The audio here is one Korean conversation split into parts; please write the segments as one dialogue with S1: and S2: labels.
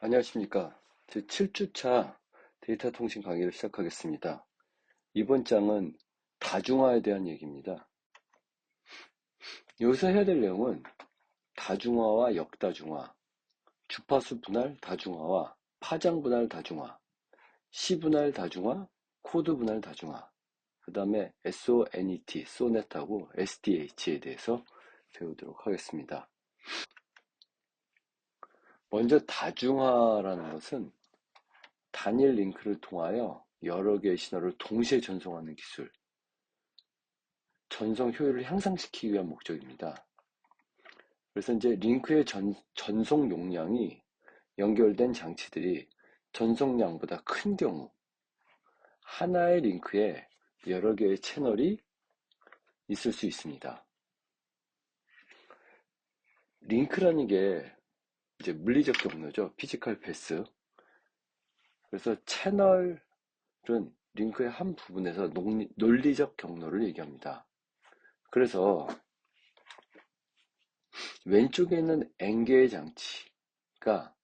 S1: 안녕하십니까. 제 7주차 데이터 통신 강의를 시작하겠습니다. 이번 장은 다중화에 대한 얘기입니다. 여기서 해야 될 내용은 다중화와 역다중화, 주파수 분할 다중화와 파장 분할 다중화, 시 분할 다중화, 코드 분할 다중화, 그 다음에 SONET, 소넷하고 SDH에 대해서 배우도록 하겠습니다. 먼저 다중화라는 것은 단일 링크를 통하여 여러 개의 신호를 동시에 전송하는 기술, 전송 효율을 향상시키기 위한 목적입니다. 그래서 이제 링크의 전송 용량이 연결된 장치들이 전송량보다 큰 경우, 하나의 링크에 여러 개의 채널이 있을 수 있습니다. 링크라는 게 이제 물리적 경로죠. 피지컬 패스. 그래서 채널은 링크의 한 부분에서 논리적 경로를 얘기합니다. 그래서 왼쪽에 있는 N개의 장치가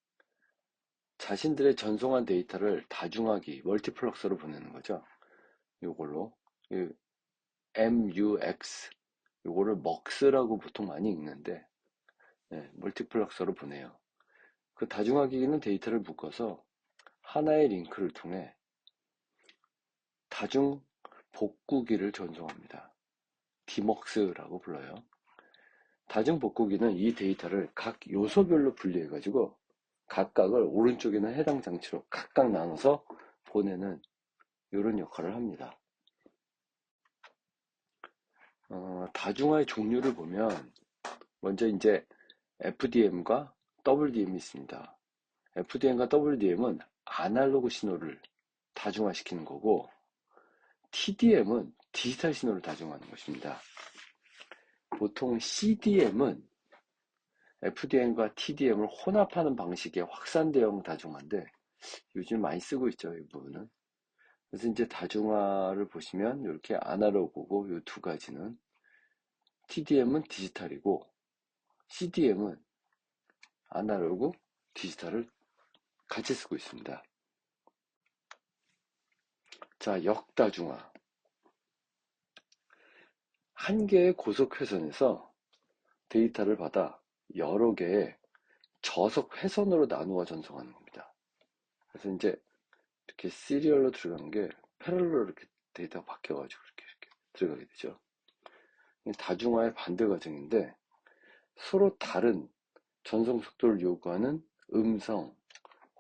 S1: 자신들의 전송한 데이터를 다중하기, 멀티플럭서로 보내는 거죠. 요걸로 MUX, 요거를 MUX라고 보통 많이 읽는데 멀티플럭서로 보내요. 그 다중하기는 데이터를 묶어서 하나의 링크를 통해 다중 복구기를 전송합니다. DMUX라고 불러요. 다중 복구기는 이 데이터를 각 요소별로 분리해가지고 각각을 오른쪽에는 해당 장치로 각각 나눠서 보내는 이런 역할을 합니다. 다중화의 종류를 보면 먼저 이제 FDM과 WDM이 있습니다. FDM과 WDM은 아날로그 신호를 다중화시키는 거고 TDM은 디지털 신호를 다중화하는 것입니다. 보통 CDM은 FDM과 TDM을 혼합하는 방식의 확산대형 다중화인데 요즘 많이 쓰고 있죠, 이 부분은. 그래서 이제 다중화를 보시면 이렇게 아날로그고 이 두 가지는 TDM은 디지털이고 CDM은 아날로그, 디지털을 같이 쓰고 있습니다. 자, 역다중화. 한 개의 고속 회선에서 데이터를 받아 여러 개의 저속 회선으로 나누어 전송하는 겁니다. 그래서 이제 이렇게 시리얼로 들어가는 게 패럴로 이렇게 데이터가 바뀌어가지고 이렇게 들어가게 되죠. 다중화의 반대 과정인데 서로 다른 전송 속도를 요구하는 음성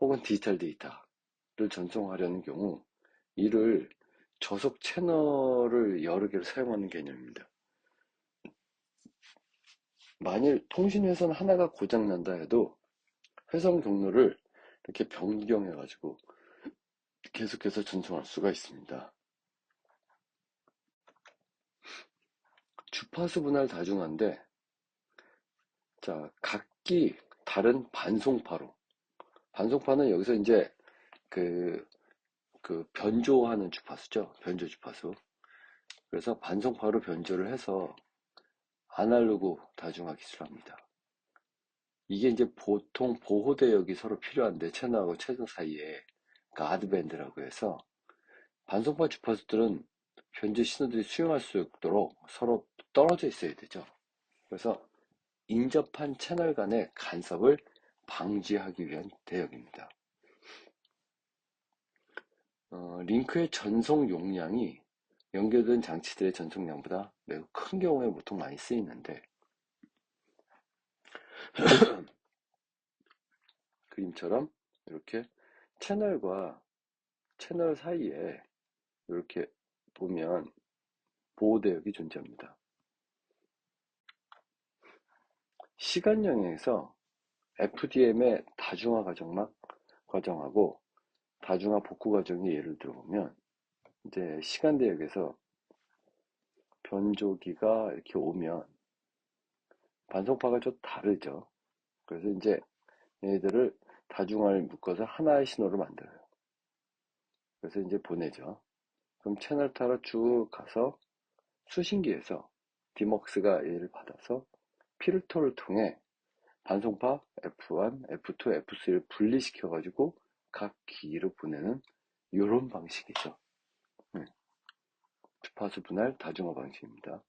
S1: 혹은 디지털 데이터를 전송하려는 경우 이를 저속 채널을 여러 개를 사용하는 개념입니다. 만일 통신 회선 하나가 고장난다 해도 회선 경로를 이렇게 변경해가지고 계속해서 전송할 수가 있습니다. 주파수 분할 다중화인데, 자, 각기 다른 반송파로. 반송파는 여기서 이제 그 변조하는 주파수죠. 변조 주파수. 그래서 반송파로 변조를 해서 아날로그 다중화 기술을 합니다. 이게 이제 보통 보호대역이 서로 필요한데 채널하고 채널 사이에 가드밴드라고 해서 반송파 주파수들은 변조 신호들이 수용할 수 있도록 서로 떨어져 있어야 되죠. 그래서 인접한 채널 간의 간섭을 방지하기 위한 대역입니다. 링크의 전송 용량이 연결된 장치들의 전송량보다 매우 큰 경우에 보통 많이 쓰이는데 그림처럼 이렇게 채널과 채널 사이에 이렇게 보면 보호대역이 존재합니다. 시간 영역에서 FDM의 다중화 과정하고 다중화 복구 과정의 예를 들어보면 이제 시간 대역에서 변조기가 이렇게 오면 반송파가 좀 다르죠. 그래서 이제 얘들을 다중화를 묶어서 하나의 신호를 만들어요. 그래서 이제 보내죠. 그럼 채널 타러 쭉 가서 수신기에서 디먹스가 얘를 받아서 필터를 통해 반송파 F1, F2, F3를 분리시켜가지고 각 기기로 보내는 이런 방식이죠. 주파수 분할 다중화 방식입니다.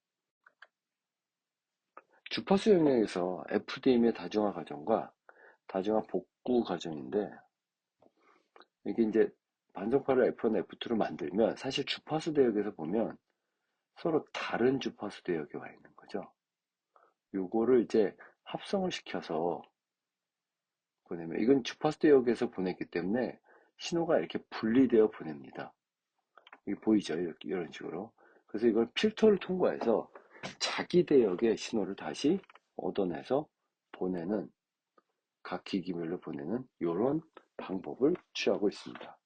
S1: 주파수 영역에서 FDM의 다중화 과정과 다중화 복구 과정인데, 이게 이제 반송파를 F1, F2로 만들면 사실 주파수 대역에서 보면 서로 다른 주파수 대역에 와 있는 거죠. 요거를 이제 합성을 시켜서 보내면, 이건 주파수 대역에서 보냈기 때문에 신호가 이렇게 분리되어 보냅니다. 이게 보이죠? 이런 식으로. 그래서 이걸 필터를 통과해서 자기 대역의 신호를 다시 얻어내서 보내는, 각 기기별로 보내는 이런 방법을 취하고 있습니다.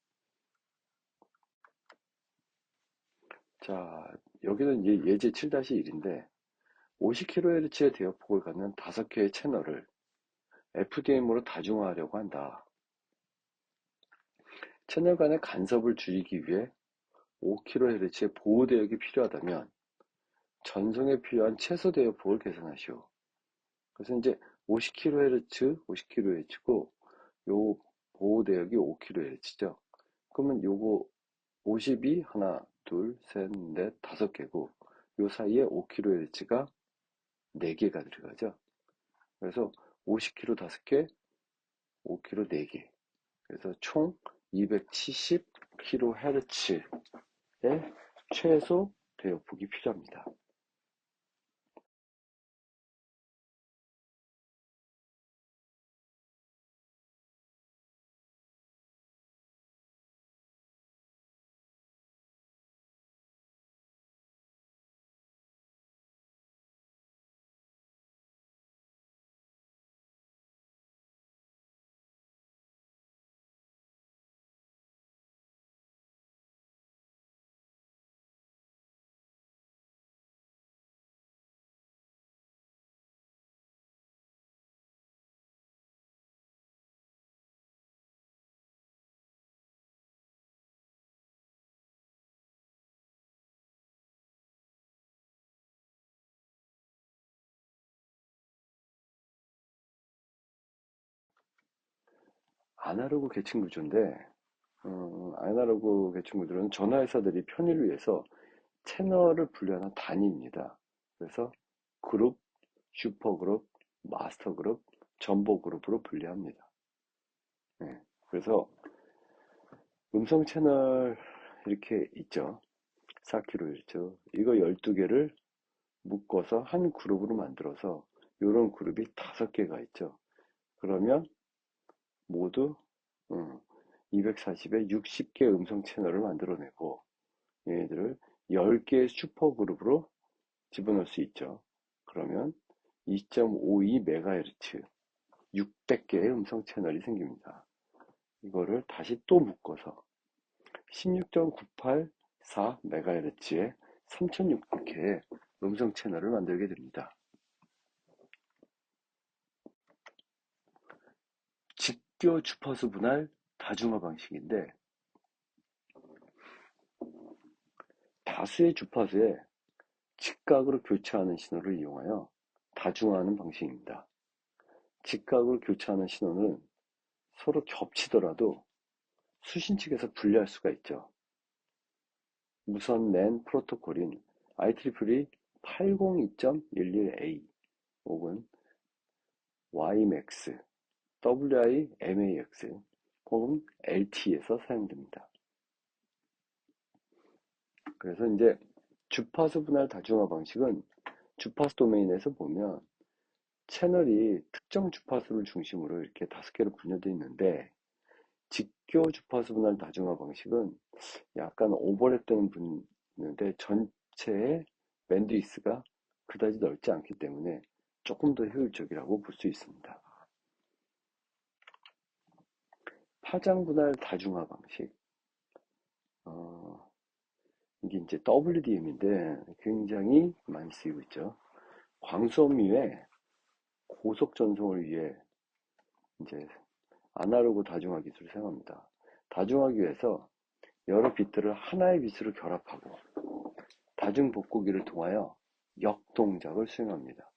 S1: 자, 여기는 이제 예제 7-1인데 50kHz의 대역폭을 갖는 5개의 채널을 FDM으로 다중화하려고 한다. 채널 간의 간섭을 줄이기 위해 5kHz의 보호 대역이 필요하다면 전송에 필요한 최소 대역폭을 계산하시오. 그래서 이제 50kHz고 요 보호 대역이 5kHz죠. 그러면 요거 50이 하나, 둘, 셋, 넷, 5개고 요 사이에 5kHz가 4개가 들어가죠. 그래서 50kHz 5개, 5kHz 4개. 그래서 총 270kHz의 최소 대역폭이 필요합니다. 아날로그 계층 구조인데, 아날로그 계층 구조는 전화회사들이 편의를 위해서 채널을 분류하는 단위입니다. 그래서 그룹, 슈퍼그룹, 마스터그룹, 전보그룹으로 분류합니다. 네, 그래서 음성 채널 이렇게 있죠. 4kHz. 이거 12개를 묶어서 한 그룹으로 만들어서 이런 그룹이 5개가 있죠. 그러면 모두 240에 60개 음성 채널을 만들어내고 얘네들을 10개의 슈퍼그룹으로 집어넣을 수 있죠. 그러면 2.52MHz 600개의 음성 채널이 생깁니다. 이거를 다시 또 묶어서 16.984MHz의 3600개의 음성 채널을 만들게 됩니다. 직교 주파수 분할 다중화 방식인데, 다수의 주파수에 직각으로 교차하는 신호를 이용하여 다중화하는 방식입니다. 직각으로 교차하는 신호는 서로 겹치더라도 수신 측에서 분리할 수가 있죠. 무선 랜 프로토콜인 IEEE 802.11a 혹은 WiMAX, WiMAX 혹은 LTE에서 사용됩니다. 그래서 이제 주파수 분할 다중화 방식은 주파수 도메인에서 보면 채널이 특정 주파수를 중심으로 이렇게 5개로 분열되어 있는데, 직교 주파수 분할 다중화 방식은 약간 오버랩되는 분인데 전체의 밴드위스가 그다지 넓지 않기 때문에 조금 더 효율적이라고 볼 수 있습니다. 파장 분할 다중화 방식. 이게 이제 WDM인데 굉장히 많이 쓰이고 있죠. 광수업무에 고속 전송을 위해 이제 아날로그 다중화 기술을 사용합니다. 다중화하기 위해서 여러 비트를 하나의 빛으로 결합하고 다중 복구기를 통하여 역동작을 수행합니다.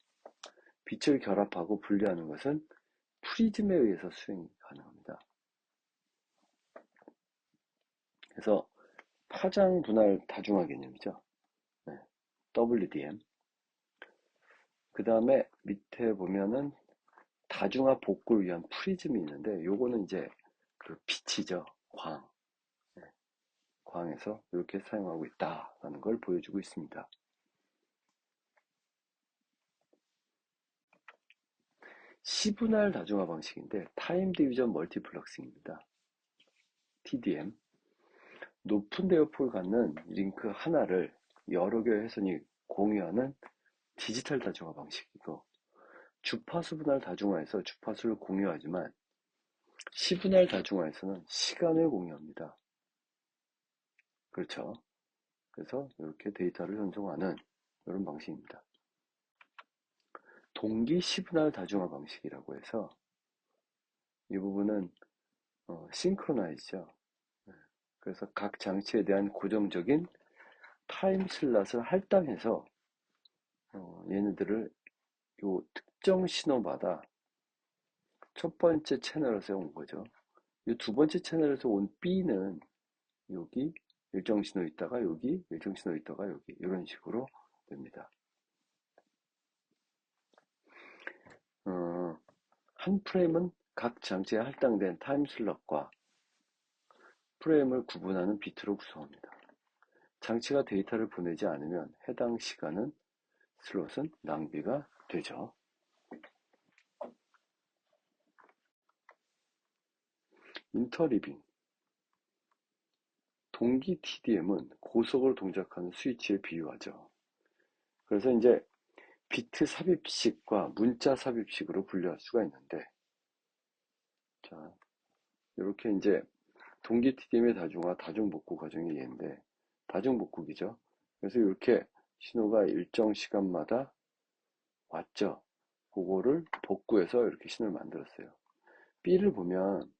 S1: 빛을 결합하고 분리하는 것은 프리즘에 의해서 수행이 가능합니다. 그래서 파장 분할 다중화 개념이죠. 네, WDM. 그 다음에 밑에 보면은 다중화 복구를 위한 프리즘이 있는데, 요거는 이제 그 빛이죠. 광. 네, 광에서 이렇게 사용하고 있다라는 걸 보여주고 있습니다. 시분할 다중화 방식인데 타임 디비전 멀티플럭싱입니다. TDM. 높은 대역폭을 갖는 링크 하나를 여러 개의 회선이 공유하는 디지털 다중화 방식이고, 주파수 분할 다중화에서 주파수를 공유하지만 시분할 다중화에서는 시간을 공유합니다. 그렇죠. 그래서 이렇게 데이터를 전송하는 이런 방식입니다. 동기 시분할 다중화 방식이라고 해서 이 부분은 싱크로나이즈죠. 그래서 각 장치에 대한 고정적인 타임 슬롯을 할당해서 얘네들을 요 특정 신호마다 첫 번째 채널에서 온 거죠. 이 두 번째 채널에서 온 B는 여기 일정 신호 있다가 여기 일정 신호 있다가 여기 이런 식으로 됩니다. 한 프레임은 각 장치에 할당된 타임 슬롯과 프레임을 구분하는 비트로 구성합니다. 장치가 데이터를 보내지 않으면 해당 시간은 슬롯은 낭비가 되죠. 인터리빙. 동기 TDM은 고속으로 동작하는 스위치에 비유하죠. 그래서 이제 비트 삽입식과 문자 삽입식으로 분류할 수가 있는데, 자, 이렇게 이제 동기 TDM의 다중화, 다중복구 과정이 얘인데, 다중복구기죠. 그래서 이렇게 신호가 일정 시간마다 왔죠. 그거를 복구해서 이렇게 신호를 만들었어요. B를 보면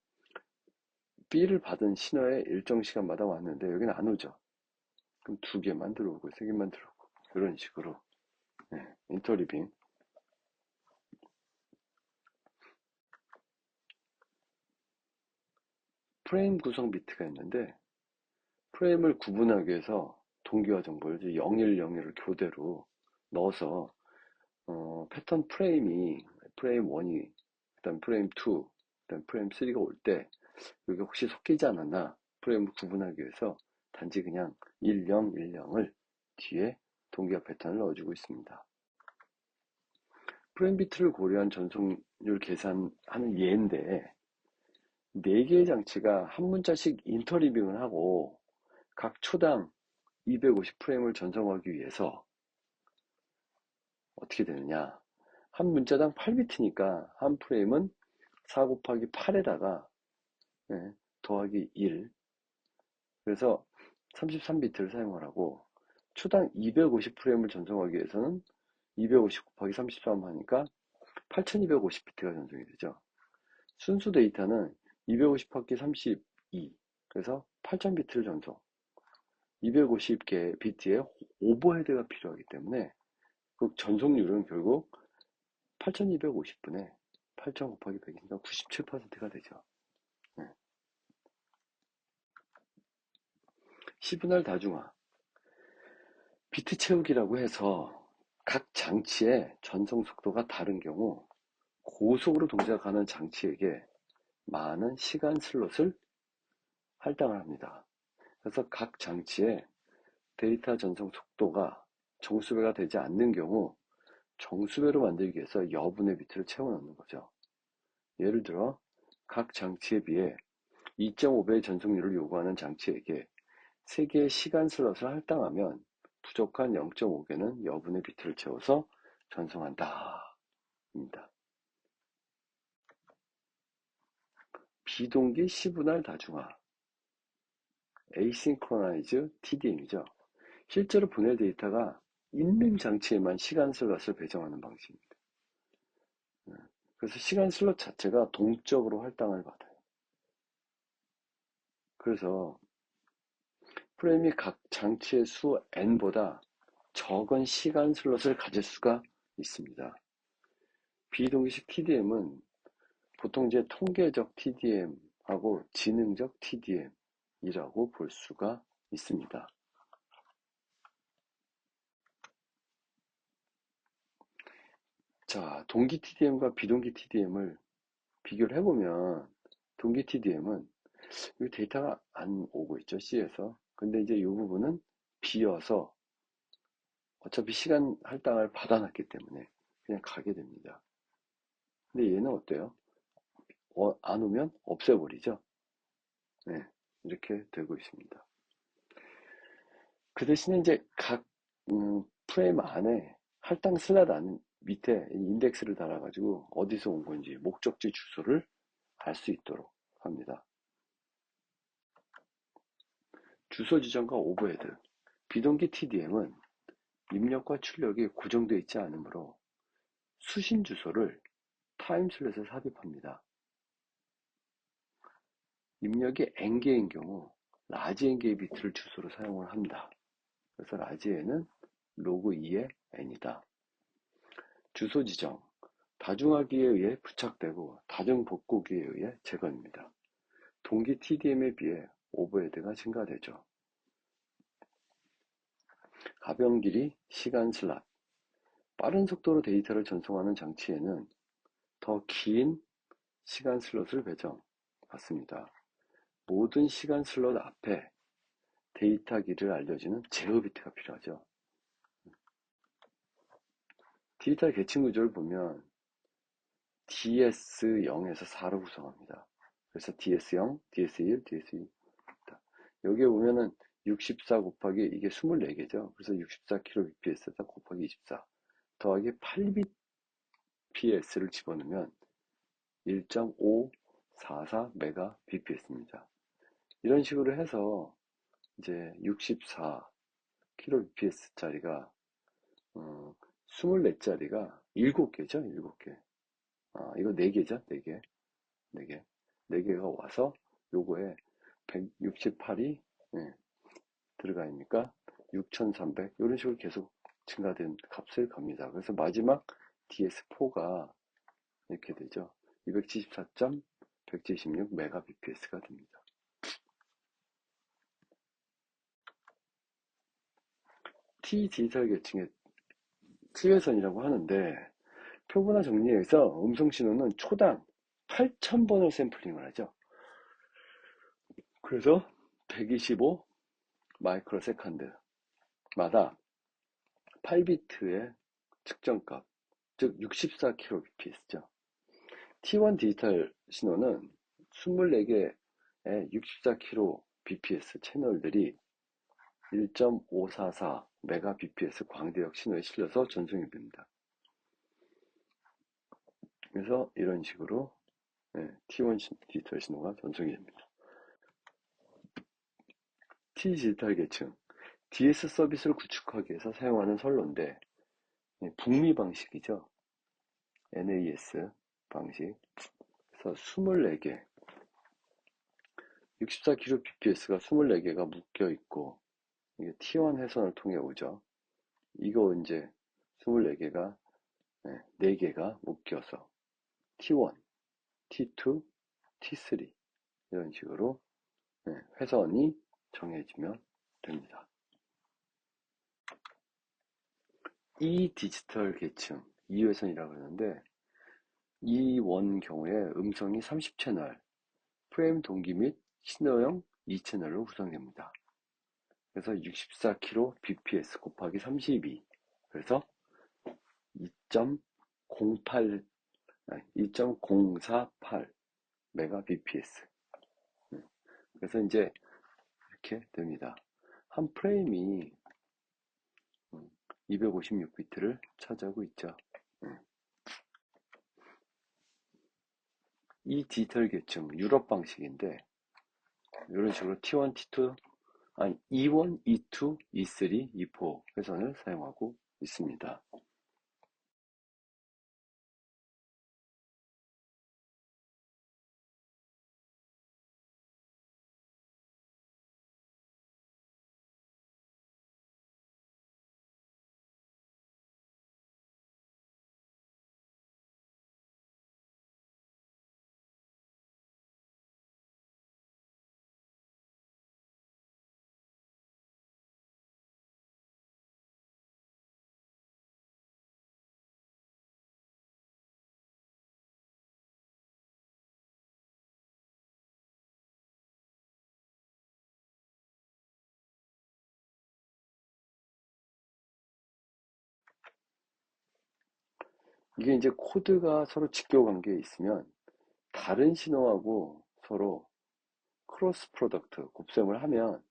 S1: B를 받은 신호에 일정 시간마다 왔는데 여기는 안 오죠. 그럼 2개만 들어오고 3개만 들어오고 이런 식으로. 네, 인터리빙. 프레임 구성 비트가 있는데, 프레임을 구분하기 위해서 동기화 정보를 0101을 교대로 넣어서 패턴 프레임이 프레임 1이 그다음 프레임 2, 그다음 프레임 3가 올 때 여기 혹시 섞이지 않았나 프레임을 구분하기 위해서 단지 그냥 1010을 뒤에 동기화 패턴을 넣어주고 있습니다. 프레임 비트를 고려한 전송률 계산하는 예인데, 4개의 장치가 한 문자씩 인터리빙을 하고 각 초당 250 프레임을 전송하기 위해서 어떻게 되느냐. 한 문자당 8비트니까 한 프레임은 4 곱하기 8에다가 더하기 1, 그래서 33비트를 사용하라고, 초당 250 프레임을 전송하기 위해서는 250 곱하기 33 하니까 8250비트가 전송이 되죠. 순수 데이터는 250 곱하기 32, 그래서 8000비트를 전송. 250개 비트의 오버헤드가 필요하기 때문에 그 전송률은 결국 8250분에 8000 곱하기 100이니까 97%가 되죠. 네. 시분할 다중화. 비트 채우기라고 해서 각 장치의 전송 속도가 다른 경우 고속으로 동작하는 장치에게 많은 시간 슬롯을 할당을 합니다. 그래서 각 장치의 데이터 전송 속도가 정수배가 되지 않는 경우 정수배로 만들기 위해서 여분의 비트를 채워넣는 거죠. 예를 들어 각 장치에 비해 2.5배의 전송률을 요구하는 장치에게 3개의 시간 슬롯을 할당하면 부족한 0.5개는 여분의 비트를 채워서 전송한다 입니다. 비동기 시분할 다중화, 에이싱크로나이즈 TDM이죠. 실제로 보낼 데이터가 있는 장치에만 시간 슬롯을 배정하는 방식입니다. 그래서 시간 슬롯 자체가 동적으로 할당을 받아요. 그래서 프레임이 각 장치의 수 n보다 적은 시간 슬롯을 가질 수가 있습니다. 비동기식 TDM은 보통 이제 통계적 TDM하고 지능적 TDM이라고 볼 수가 있습니다. 자, 동기 TDM과 비동기 TDM을 비교를 해보면 동기 TDM은 이 데이터가 안 오고 있죠, C에서. 근데 이제 이 부분은 B여서 어차피 시간 할당을 받아놨기 때문에 그냥 가게 됩니다. 근데 얘는 어때요? 안 오면 없애버리죠. 네, 이렇게 되고 있습니다. 그 대신에 이제 각 프레임 안에 할당 슬롯 안 밑에 인덱스를 달아가지고 어디서 온 건지 목적지 주소를 알 수 있도록 합니다. 주소 지정과 오버헤드. 비동기 TDM은 입력과 출력이 고정되어 있지 않으므로 수신 주소를 타임슬롯에 삽입합니다. 입력이 n개인 경우 라지 n개의 비트를 주소로 사용을 합니다. 그래서 라지에는 로그 2의 n이다. 주소 지정. 다중화기에 의해 부착되고 다중 복구기에 의해 제거입니다. 동기 TDM에 비해 오버헤드가 증가되죠. 가변 길이, 시간 슬롯. 빠른 속도로 데이터를 전송하는 장치에는 더 긴 시간 슬롯을 배정받습니다. 모든 시간 슬롯 앞에 데이터 길이를 알려주는 제어 비트가 필요하죠. 디지털 계층 구조를 보면 DS0에서 4로 구성합니다. 그래서 DS0, DS1, DS2. 여기에 보면은 64 곱하기 이게 24개죠. 그래서 64kbps에다 곱하기 24 더하기 8bps를 집어넣으면 1.544 메가bps입니다. 이런 식으로 해서 이제 64 kbps짜리가 24짜리가 7개죠. 7개. 이거 4개죠. 4개. 4개. 4개가 와서 요거에 168이 들어가 있으니까 6300 이런 식으로 계속 증가된 값을 갑니다. 그래서 마지막 DS4가 이렇게 되죠. 274.176 메가bps가 됩니다. T 디지털 계층의 T회선이라고 하는데 표본화 정리해서 음성 신호는 초당 8000번을 샘플링을 하죠. 그래서 125 마이크로 세컨드마다 8비트의 측정값, 즉 64kbps죠. T1 디지털 신호는 24개의 64kbps 채널들이 1.544 메가bps 광대역 신호에 실려서 전송이 됩니다. 그래서 이런 식으로 T1 디지털 신호가 전송이 됩니다. T 디지털 계층, DS 서비스를 구축하기 위해서 사용하는 선로인데 북미 방식이죠. NAS 방식. 그래서 24개, 64kbps가 24개가 묶여 있고 이게 T1 회선을 통해 오죠. 이거 이제 24개가 4개가 묶여서 T1, T2, T3 이런 식으로 회선이 정해지면 됩니다. 이 디지털 계층, 2회선이라고 하는데 이 원 경우에 음성이 30채널, 프레임 동기 및 신호형 2채널로 구성됩니다. 그래서 64kbps 곱하기 32 그래서 2.08 2.048 메가bps. 그래서 이제 이렇게 됩니다. 한 프레임이 256비트를 차지하고 있죠. 이 디지털 계층 유럽 방식인데 이런 식으로 T1, T2, E1, E2, E3, E4 회선을 사용하고 있습니다. 이게 이제 코드가 서로 직교 관계에 있으면 다른 신호하고 서로 크로스 프로덕트, 곱셈을 하면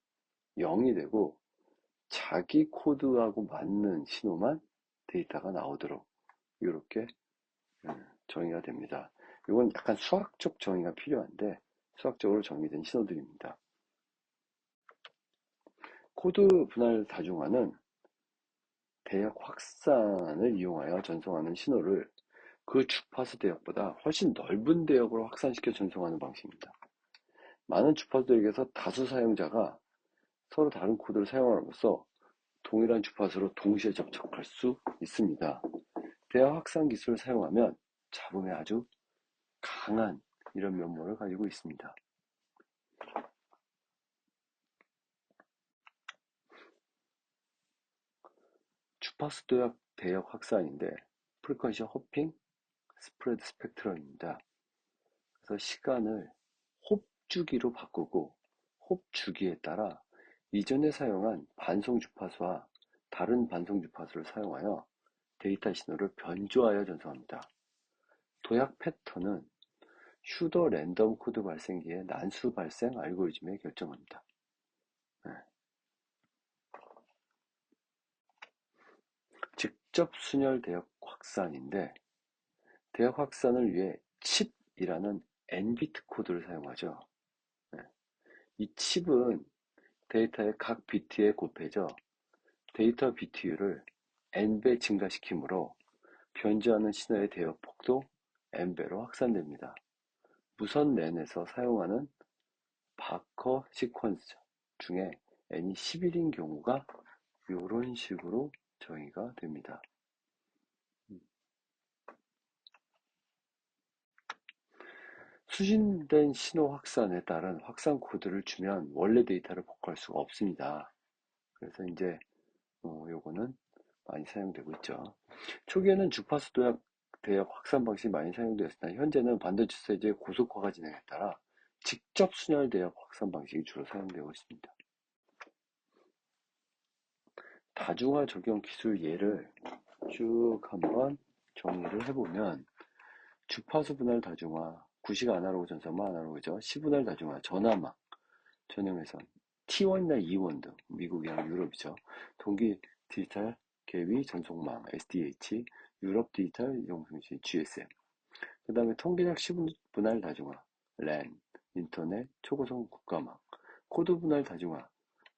S1: 0이 되고 자기 코드하고 맞는 신호만 데이터가 나오도록 이렇게 정의가 됩니다. 이건 약간 수학적 정의가 필요한데 수학적으로 정의된 신호들입니다. 코드 분할 다중화는 대역 확산을 이용하여 전송하는 신호를 그 주파수 대역보다 훨씬 넓은 대역으로 확산시켜 전송하는 방식입니다. 많은 주파수 대역에서 다수 사용자가 서로 다른 코드를 사용함으로써 동일한 주파수로 동시에 접촉할 수 있습니다. 대역 확산 기술을 사용하면 잡음에 아주 강한 이런 면모를 가지고 있습니다. 주파수 대역 확산인데 프리퀀시 호핑, 스프레드 스펙트럼입니다. 그래서 시간을 홉 주기로 바꾸고 홉 주기에 따라 이전에 사용한 반송 주파수와 다른 반송 주파수를 사용하여 데이터 신호를 변조하여 전송합니다. 도약 패턴은 슈더 랜덤 코드 발생기의 난수 발생 알고리즘에 결정합니다. 직접 순열 대역 확산인데 대역 확산을 위해 칩이라는 n비트 코드를 사용하죠. 이 칩은 데이터의 각 비트에 곱해져 데이터 비트율을 n배 증가시키므로 변조하는 신호의 대역폭도 n배로 확산됩니다. 무선 랜에서 사용하는 바커 시퀀스 중에 n이 11인 경우가 이런 식으로 정의가 됩니다. 수신된 신호 확산에 따른 확산 코드를 주면 원래 데이터를 복구할 수가 없습니다. 그래서 이제 요거는 많이 사용되고 있죠. 초기에는 주파수 대역 확산 방식이 많이 사용되었으나 현재는 반도체 세제의 고속화가 진행에 따라 직접 순열 대역 확산 방식이 주로 사용되고 있습니다. 다중화 적용 기술 예를 쭉 한번 정리를 해보면 주파수 분할 다중화, 구식 아날로그 전선만 아날로그죠. 시분할 다중화, 전화망, 전용회선, T1이나 E1 등 미국이랑 유럽이죠. 동기 디지털 계위 전송망, SDH, 유럽 디지털 이동통신, GSM. 그 다음에 통계적 시분할 다중화, LAN, 인터넷, 초고속 국가망, 코드 분할 다중화,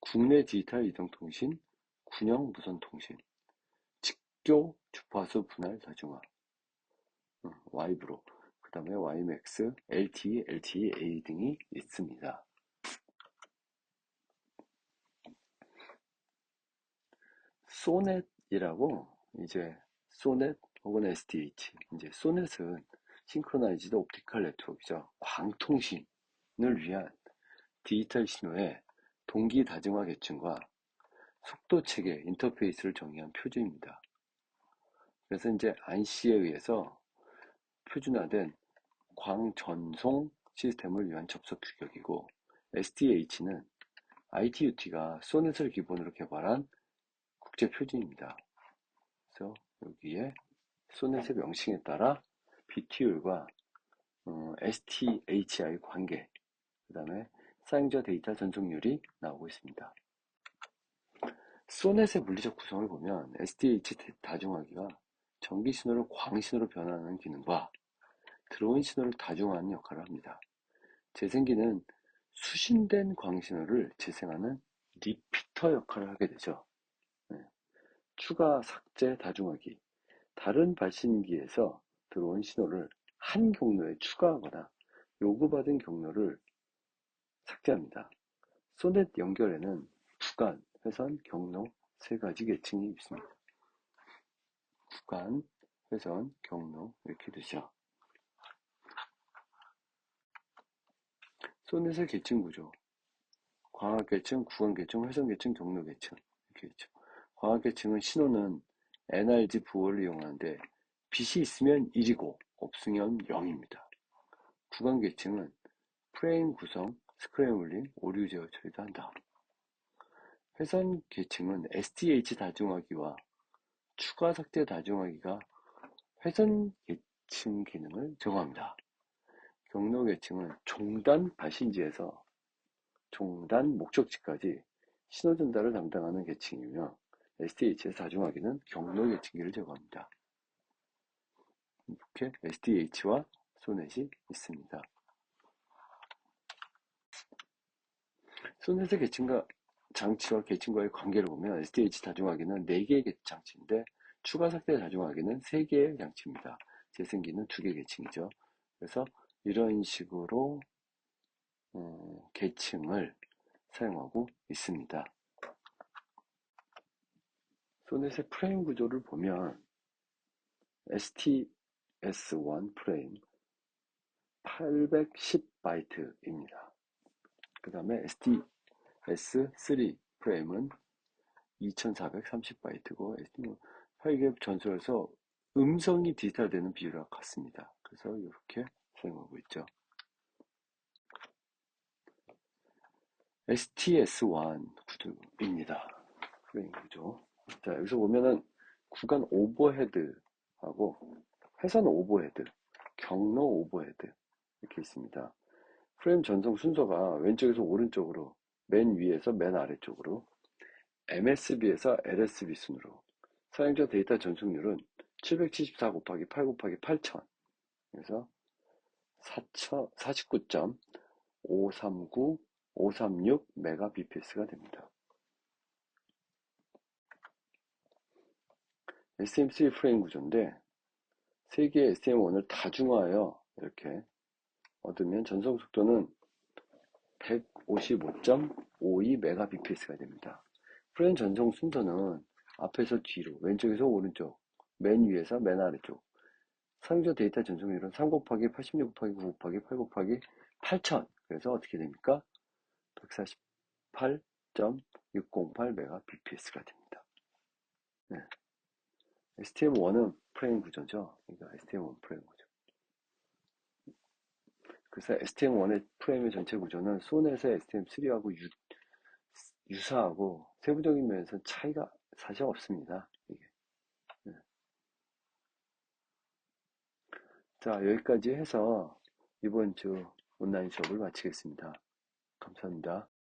S1: 국내 디지털 이동통신, 군용 무선통신, 직교 주파수 분할 다중화, 와이브로, 그 다음에 YMAX, LTE, LTE-A 등이 있습니다. 소넷이라고 이제 소넷 혹은 SDH, 이제 소넷은 싱크로나이즈드 옵티컬 네트워크죠. 광통신을 위한 디지털 신호의 동기 다중화 계층과 속도 체계 인터페이스를 정의한 표준입니다. 그래서 이제 안시에 의해서 표준화된 광전송 시스템을 위한 접속 규격이고 SDH는 ITUT가 소넷을 기본으로 개발한 국제 표준입니다. 그래서 여기에 소넷의 명칭에 따라 BT율과 STHI 관계, 그 다음에 사용자 데이터 전송률이 나오고 있습니다. 소넷의 물리적 구성을 보면 SDH 다중화기가 전기 신호를 광 신호로 변환하는 기능과 들어온 신호를 다중화하는 역할을 합니다. 재생기는 수신된 광 신호를 재생하는 리피터 역할을 하게 되죠. 추가 삭제 다중화기, 다른 발신기에서 들어온 신호를 한 경로에 추가하거나 요구받은 경로를 삭제합니다. 소넷 연결에는 구간, 회선, 경로 세 가지 계층이 있습니다. 구간, 회선, 경로 이렇게 되죠. 소넷의 계층 구조, 광학 계층, 구간 계층, 회선 계층, 경로 계층 이렇게 있죠. 광학 계층은 신호는 NRG 부호를 이용하는데 빛이 있으면 1이고 없으면 0입니다. 구간 계층은 프레임 구성, 스크램블링, 오류 제어 처리도 한다. 회선 계층은 SDH 다중화기와 추가 삭제 다중화기가 회선 계층 기능을 제공합니다. 경로 계층은 종단 발신지에서 종단 목적지까지 신호 전달을 담당하는 계층이며 SDH에서 다중화기는 경로 계층기를 제공합니다. 이렇게 SDH와 소넷이 있습니다. 소넷의 계층과 장치와 계층과의 관계를 보면 SDH 다중화기는 4개의 장치인데 추가 삭제 다중화기는 3개의 장치입니다. 재생기는 2개 계층이죠. 그래서 이런 식으로 계층을 사용하고 있습니다. 소넷의 프레임 구조를 보면 STS1 프레임 810바이트입니다. 그 다음에 STS3 프레임은 2430바이트고 파이갭 전소에서 음성이 디지털되는 비율과 같습니다. 그래서 이렇게 사용하고 있죠. STS1 구조입니다. 프레임 구조. 자, 여기서 보면은 구간 오버헤드하고 회선 오버헤드, 경로 오버헤드 이렇게 있습니다. 프레임 전송 순서가 왼쪽에서 오른쪽으로, 맨 위에서 맨 아래쪽으로, MSB에서 LSB 순으로, 사용자 데이터 전송률은 774 곱하기 8 곱하기 8000, 그래서 49.539, 536메가bps가 됩니다. SM3 프레임 구조인데 3개의 SM1을 다중화하여 이렇게 얻으면 전송 속도는 155.52메가bps가 됩니다. 프레임 전송 순서는 앞에서 뒤로, 왼쪽에서 오른쪽, 맨 위에서 맨 아래쪽. 사용자 데이터 전송률은 3 곱하기 86 곱하기 9 곱하기 8 곱하기 8000. 그래서 어떻게 됩니까? 148.608메가bps가 됩니다. 네. STM1은 프레임 구조죠. 이거 STM1 프레임 구조. 그래서 STM1의 프레임의 전체 구조는 소넷의 STM3하고 유사하고 세부적인 면에서 차이가 사실 없습니다. 이게. 네. 자, 여기까지 해서 이번 주 온라인 수업을 마치겠습니다. 감사합니다.